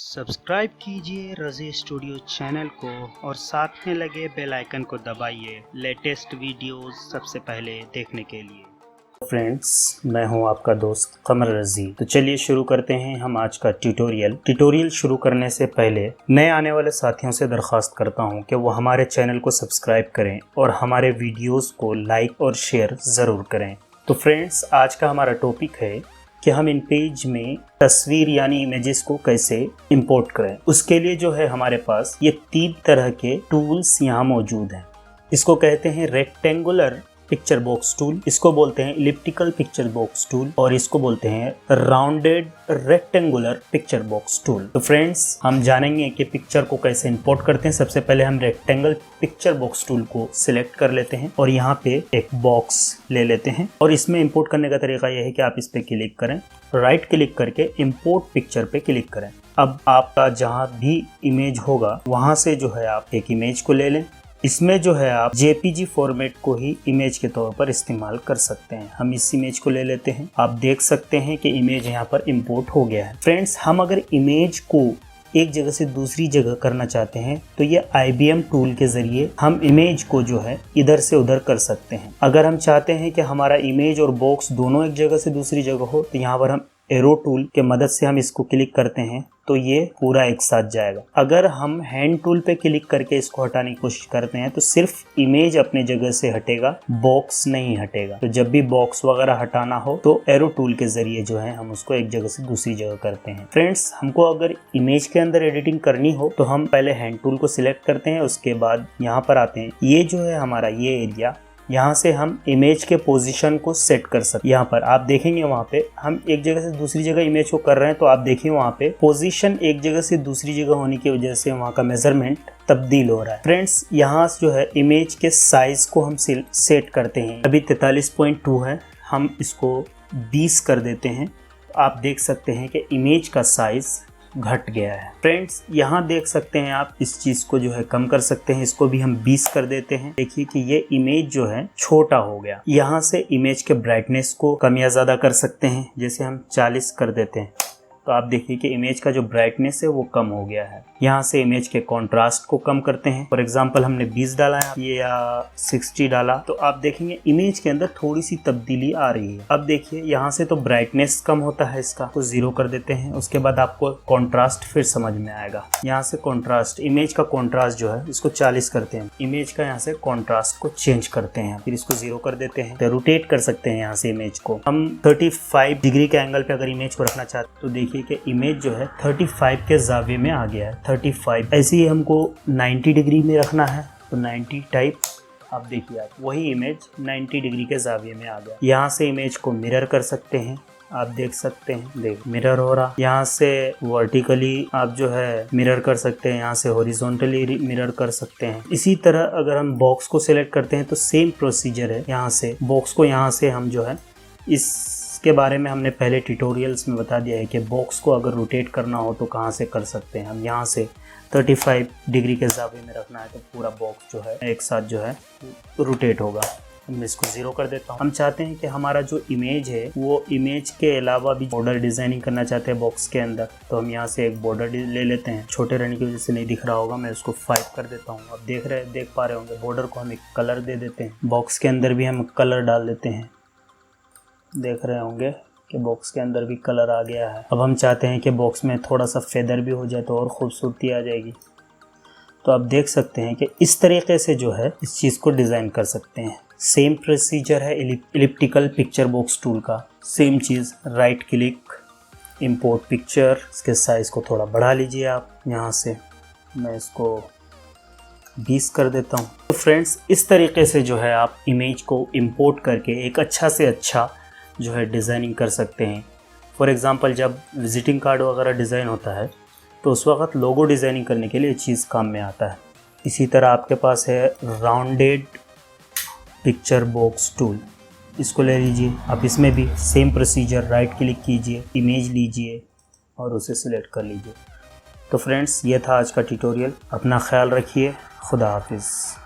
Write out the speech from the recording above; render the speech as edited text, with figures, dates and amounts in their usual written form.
Subscribe कीजिए रज़ी studio channel को और साथ में लगे बेल आइकन को दबाइए लेटेस्ट वीडियोस सबसे पहले देखने के लिए। फ्रेंड्स, मैं हूं आपका दोस्त कमर रज़ी। तो चलिए शुरू करते हैं हम आज का ट्यूटोरियल शुरू करने से पहले नए आने वाले साथियों से दरख्वास्त करता हूं कि वो हमारे चैनल को सब्सक्राइब करें और हमारे वीडियोस को लाइक और शेयर ज़रूर करें। तो फ्रेंड्स, आज का हमारा टॉपिक है कि हम इन पेज में तस्वीर यानी इमेजेस को कैसे इंपोर्ट करें। उसके लिए जो है हमारे पास ये 3 तरह के टूल्स यहाँ मौजूद हैं। इसको कहते हैं रेक्टेंगुलर पिक्चर बॉक्स टूल, इसको बोलते हैं इलिप्टिकल पिक्चर बॉक्स टूल और इसको बोलते हैं rounded rectangular picture box tool. तो फ्रेंड्स, हम जानेंगे कि पिक्चर को कैसे इंपोर्ट करते हैं। सबसे पहले हम रेक्टेंगल पिक्चर बॉक्स टूल को सिलेक्ट कर लेते हैं और यहाँ पे एक बॉक्स ले लेते हैं और इसमें इंपोर्ट करने का तरीका यह है कि आप इस पे क्लिक करें, राइट क्लिक करके इंपोर्ट पिक्चर पे क्लिक करें। अब आपका जहाँ भी इमेज होगा वहाँ से जो है आप एक इमेज को ले लें। इसमें जो है आप JPG फॉर्मेट को ही इमेज के तौर पर इस्तेमाल कर सकते हैं। हम इस इमेज को ले लेते हैं। आप देख सकते हैं कि इमेज यहाँ पर इंपोर्ट हो गया है। फ्रेंड्स, हम अगर इमेज को एक जगह से दूसरी जगह करना चाहते हैं तो ये IBM टूल के जरिए हम इमेज को जो है इधर से उधर कर सकते हैं। अगर हम चाहते हैं कि हमारा इमेज और बॉक्स दोनों एक जगह से दूसरी जगह हो तो यहाँ पर हम एरो टूल के मदद से हम इसको क्लिक करते हैं तो ये पूरा एक साथ जाएगा। अगर हम हैंड टूल पे क्लिक करके इसको हटाने की कोशिश करते हैं तो सिर्फ इमेज अपने जगह से हटेगा, बॉक्स नहीं हटेगा। तो जब भी बॉक्स वगैरह हटाना हो तो एरो टूल के जरिए जो है हम उसको एक जगह से दूसरी जगह करते हैं। फ्रेंड्स, हमको अगर इमेज के अंदर एडिटिंग करनी हो तो हम पहले हैंड टूल को सिलेक्ट करते हैं, उसके बाद यहाँ पर आते हैं। ये जो है हमारा ये एरिया, यहाँ से हम इमेज के पोजीशन को सेट कर सकते हैं। यहाँ पर आप देखेंगे वहाँ पे हम एक जगह से दूसरी जगह इमेज को कर रहे हैं तो आप देखिए वहाँ पे पोजीशन एक जगह से दूसरी जगह होने की वजह से वहाँ का मेजरमेंट तब्दील हो रहा है। फ्रेंड्स, यहाँ जो है इमेज के साइज को हम सेट करते हैं। अभी 43.2 है, हम इसको 20 कर देते हैं। आप देख सकते हैं कि इमेज का साइज घट गया है। फ्रेंड्स, यहाँ देख सकते हैं आप इस चीज को जो है कम कर सकते हैं। इसको भी हम 20 कर देते हैं। देखिए कि ये इमेज जो है छोटा हो गया। यहाँ से इमेज के ब्राइटनेस को कम या ज्यादा कर सकते हैं। जैसे हम 40 कर देते हैं तो आप देखिए कि इमेज का जो ब्राइटनेस है वो कम हो गया है। यहाँ से इमेज के कॉन्ट्रास्ट को कम करते हैं। फॉर एग्जांपल हमने 20 डाला है ये या 60 डाला तो आप देखेंगे इमेज के अंदर थोड़ी सी तब्दीली आ रही है। अब देखिए यहाँ से तो ब्राइटनेस कम होता है, इसका को 0 कर देते हैं। उसके बाद आपको कॉन्ट्रास्ट फिर समझ में आएगा। यहाँ से कॉन्ट्रास्ट, इमेज का कॉन्ट्रास्ट जो है इसको 40 करते हैं। इमेज का यहाँ से कॉन्ट्रास्ट को चेंज करते हैं, फिर इसको 0 कर देते हैं। तो रोटेट कर सकते हैं यहाँ से इमेज को। हम 35 डिग्री के एंगल पे अगर इमेज को रखना चाहते तो देखिए कि इमेज जो है 35 के जावे में आ गया है। 35 ऐसे ही हमको 90 डिग्री में रखना है तो 90 टाइप। आप देखिए आप वही इमेज 90 डिग्री के जाविये में आ गया। यहाँ से इमेज को मिरर कर सकते हैं। आप देख सकते हैं, देख मिरर हो रहा। यहाँ से वर्टिकली आप जो है मिरर कर सकते हैं, यहाँ से हॉरिजॉन्टली मिरर कर सकते हैं। इसी तरह अगर हम बॉक्स को सिलेक्ट करते हैं तो सेम प्रोसीजर है। यहाँ से बॉक्स को यहाँ से हम जो है इसके बारे में हमने पहले ट्यूटोरियल्स में बता दिया है कि बॉक्स को अगर रोटेट करना हो तो कहाँ से कर सकते हैं। हम यहाँ से 35 डिग्री के जावे में रखना है तो पूरा बॉक्स जो है एक साथ जो है रोटेट होगा। मैं इसको 0 कर देता हूँ। हम चाहते हैं कि हमारा जो इमेज है वो इमेज के अलावा भी बॉर्डर डिजाइनिंग करना चाहते हैं बॉक्स के अंदर, तो हम यहाँ से एक बॉर्डर ले लेते हैं। छोटे रहने की वजह से नहीं दिख रहा होगा, मैं उसको 5 कर देता हूँ। अब देख पा रहे होंगे बॉर्डर को हम एक कलर दे देते हैं। बॉक्स के अंदर भी हम कलर डाल देते हैं। देख रहे होंगे कि बॉक्स के अंदर भी कलर आ गया है। अब हम चाहते हैं कि बॉक्स में थोड़ा सा फेदर भी हो जाए तो और खूबसूरती आ जाएगी। तो आप देख सकते हैं कि इस तरीके से जो है इस चीज़ को डिज़ाइन कर सकते हैं। सेम प्रोसीजर है इलिप्टिकल पिक्चर बॉक्स टूल का। सेम चीज़, राइट क्लिक, इंपोर्ट पिक्चर, इसके साइज़ को थोड़ा बढ़ा लीजिए आप। यहाँ से मैं इसको 20 कर देता हूँ। तो फ्रेंड्स, इस तरीके से जो है आप इमेज को इंपोर्ट करके एक अच्छा से अच्छा जो है डिज़ाइनिंग कर सकते हैं। फॉर एग्ज़ाम्पल जब विजिटिंग कार्ड वगैरह डिज़ाइन होता है तो उस वक्त लोगो डिज़ाइनिंग करने के लिए चीज़ काम में आता है। इसी तरह आपके पास है राउंडेड पिक्चर बॉक्स टूल, इसको ले लीजिए आप। इसमें भी सेम प्रोसीजर, राइट क्लिक कीजिए, इमेज लीजिए और उसे सिलेक्ट कर लीजिए। तो फ्रेंड्स, ये था आज का ट्यूटोरियल। अपना ख्याल रखिए। खुदा हाफिज़।